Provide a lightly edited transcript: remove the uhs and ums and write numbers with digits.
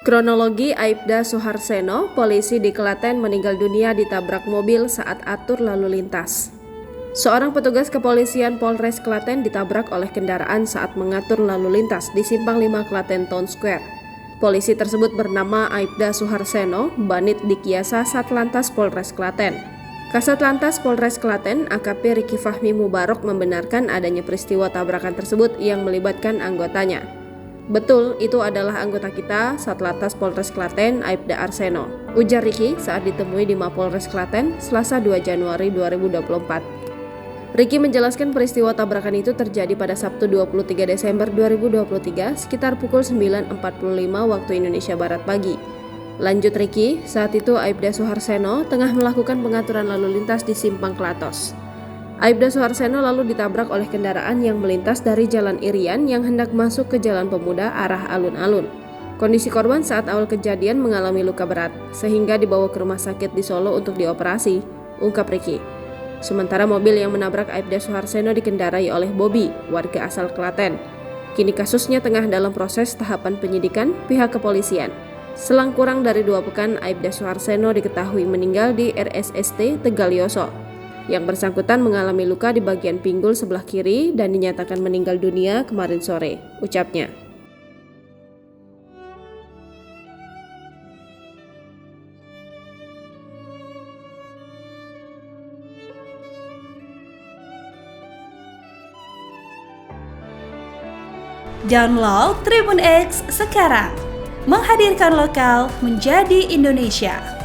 Kronologi Aibda Suharseno, polisi di Klaten meninggal dunia ditabrak mobil saat atur lalu lintas. Seorang petugas kepolisian Polres Klaten ditabrak oleh kendaraan saat mengatur lalu lintas di Simpang 5 Klaten Town Square. Polisi tersebut bernama Aibda Suharseno, Banit Dikyasa Satlantas Polres Klaten. Kasat Lantas Polres Klaten, AKP Riki Fahmi Mubarok membenarkan adanya peristiwa tabrakan tersebut yang melibatkan anggotanya. Betul, itu adalah anggota kita, Satlantas Polres Klaten, Aibda Arseno, ujar Riki saat ditemui di Mapolres Klaten, Selasa 2 Januari 2024. Riki menjelaskan peristiwa tabrakan itu terjadi pada Sabtu 23 Desember 2023 sekitar pukul 9.45 waktu Indonesia Barat pagi. Lanjut Riki, saat itu Aibda Suharseno tengah melakukan pengaturan lalu lintas di Simpang Klatos. Aibda Suharseno lalu ditabrak oleh kendaraan yang melintas dari Jalan Irian yang hendak masuk ke Jalan Pemuda arah alun-alun. Kondisi korban saat awal kejadian mengalami luka berat, sehingga dibawa ke rumah sakit di Solo untuk dioperasi, ungkap Riki. Sementara mobil yang menabrak Aibda Suharseno dikendarai oleh Bobby, warga asal Klaten. Kini kasusnya tengah dalam proses tahapan penyidikan pihak kepolisian. Selang kurang dari 2 pekan, Aibda Suharseno diketahui meninggal di RSST Tegalyoso. Yang bersangkutan mengalami luka di bagian pinggul sebelah kiri dan dinyatakan meninggal dunia kemarin sore, ucapnya. Download Tribun X sekarang, menghadirkan lokal menjadi Indonesia.